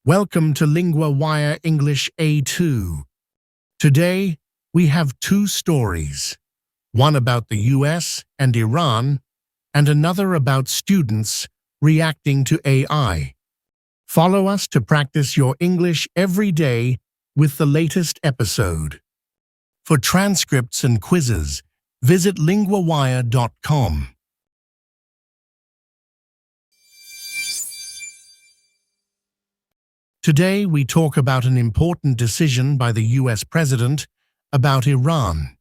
Welcome to LinguaWire English A2. Today, we have two stories, one about the US and Iran, and another about students reacting to AI. Follow us to practice your English every day with the latest episode. For transcripts and quizzes, visit linguawire.com. Today, we talk about an important decision by the US President about Iran.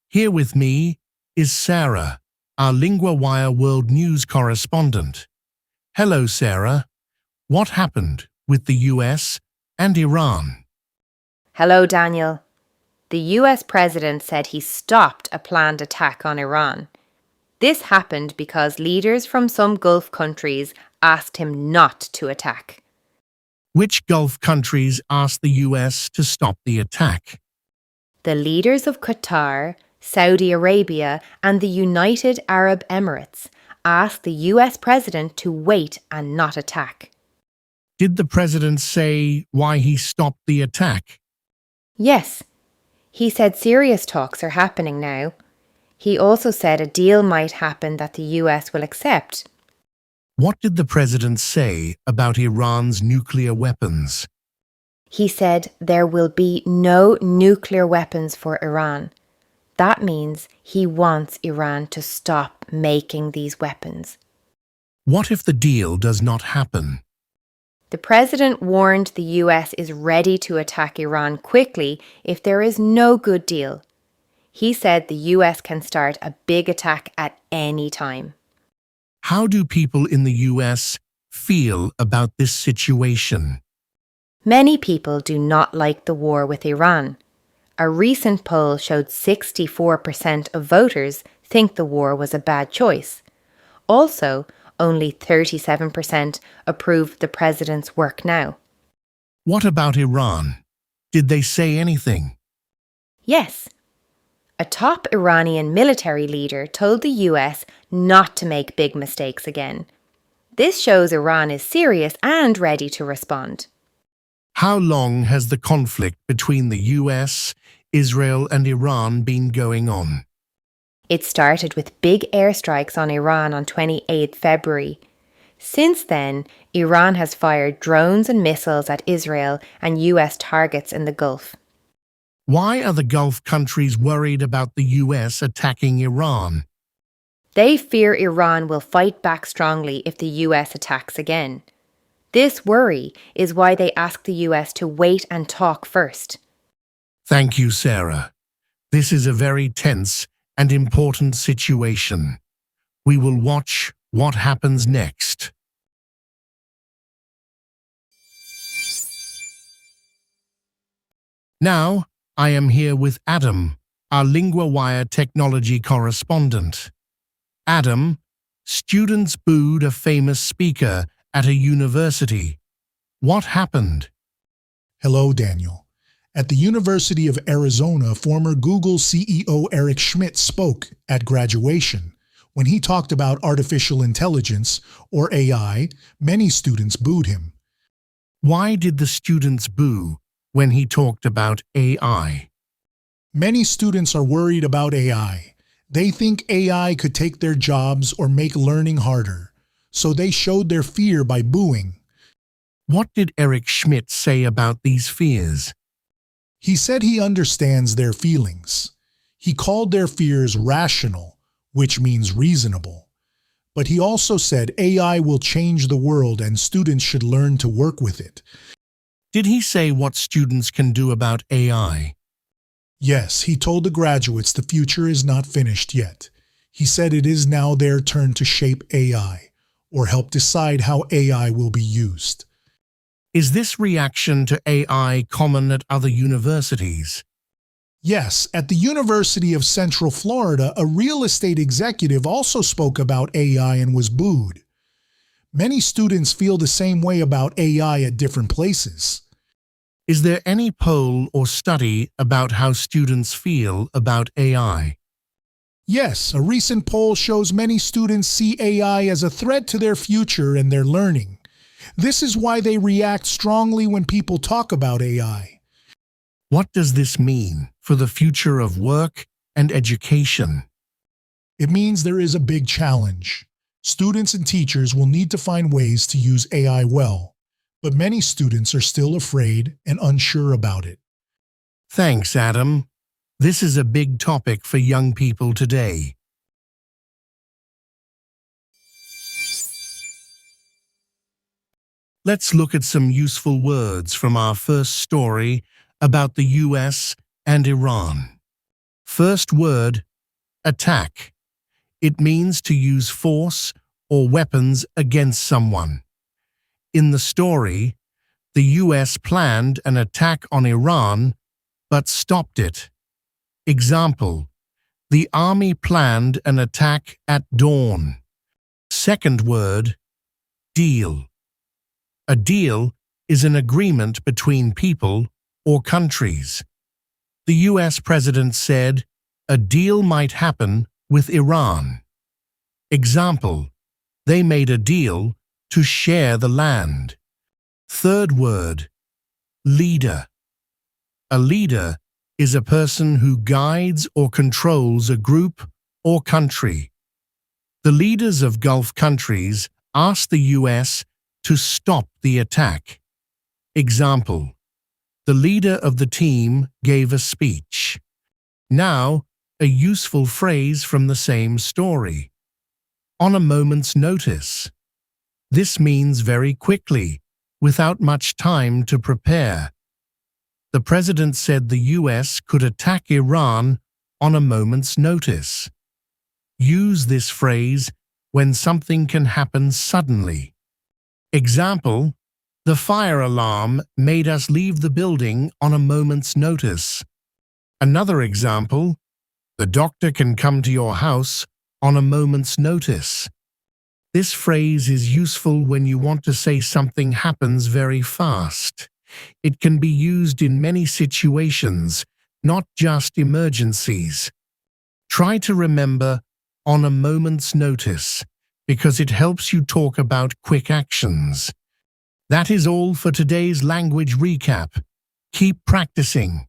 Here with me is Sarah, our LinguaWire World News correspondent. Hello, Sarah. What happened with the US and Iran? Hello, Daniel. The US President said he stopped a planned attack on Iran. This happened because leaders from some Gulf countries asked him not to attack. Which Gulf countries asked the US to stop the attack? The leaders of Qatar, Saudi Arabia, and the United Arab Emirates asked the US President to wait and not attack. Did the President say why he stopped the attack? Yes, he said serious talks are happening now. He also said a deal might happen that the US will accept. What did the President say about Iran's nuclear weapons? He said there will be no nuclear weapons for Iran. That means he wants Iran to stop making these weapons. What if the deal does not happen? The President warned the US is ready to attack Iran quickly if there is no good deal. He said the US can start a big attack at any time. How do people in the US feel about this situation? Many people do not like the war with Iran. A recent poll showed 64% of voters think the war was a bad choice. Also, only 37% approve the president's work now. What about Iran? Did they say anything? Yes. A top Iranian military leader told the US not to make big mistakes again. This shows Iran is serious and ready to respond. How long has the conflict between the US, Israel, and Iran been going on? It started with big airstrikes on Iran on 28 February. Since then, Iran has fired drones and missiles at Israel and US targets in the Gulf. Why are the Gulf countries worried about the US attacking Iran? They fear Iran will fight back strongly if the US attacks again. This worry is why they ask the US to wait and talk first. Thank you, Sarah. This is a very tense and important situation. We will watch what happens next. Now, I am here with Adam, our LinguaWire technology correspondent. Adam, students booed a famous speaker at a university. What happened? Hello, Daniel. At the University of Arizona, former Google CEO Eric Schmidt spoke at graduation. When he talked about artificial intelligence, or AI, many students booed him. Why did the students boo when he talked about AI? Many students are worried about AI. They think AI could take their jobs or make learning harder, so they showed their fear by booing. What did Eric Schmidt say about these fears? He said he understands their feelings. He called their fears rational, which means reasonable. But he also said AI will change the world and students should learn to work with it. Did he say what students can do about AI? Yes, he told the graduates the future is not finished yet. He said it is now their turn to shape AI, or help decide how AI will be used. Is this reaction to AI common at other universities? Yes, at the University of Central Florida, a real estate executive also spoke about AI and was booed. Many students feel the same way about AI at different places. Is there any poll or study about how students feel about AI? Yes, a recent poll shows many students see AI as a threat to their future and their learning. This is why they react strongly when people talk about AI. What does this mean for the future of work and education? It means there is a big challenge. Students and teachers will need to find ways to use AI well, but many students are still afraid and unsure about it. Thanks, Adam. This is a big topic for young people today. Let's look at some useful words from our first story about the US and Iran. First word, attack. It means to use force or weapons against someone. In the story, the US planned an attack on Iran but stopped it. Example, the army planned an attack at dawn. Second word, deal. A deal is an agreement between people or countries. The US president said a deal might happen with Iran. Example, they made a deal to share the land. Third word, leader. A leader is a person who guides or controls a group or country. The leaders of Gulf countries asked the US to stop the attack. Example, the leader of the team gave a speech. Now, a useful phrase from the same story. On a moment's notice. This means very quickly, without much time to prepare. The president said the US could attack Iran on a moment's notice. Use this phrase when something can happen suddenly. Example, the fire alarm made us leave the building on a moment's notice. Another example, the doctor can come to your house on a moment's notice. This phrase is useful when you want to say something happens very fast. It can be used in many situations, not just emergencies. Try to remember on a moment's notice, because it helps you talk about quick actions. That is all for today's language recap. Keep practicing.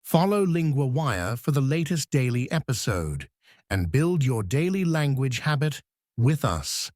Follow LinguaWire for the latest daily episode and build your daily language habit with us.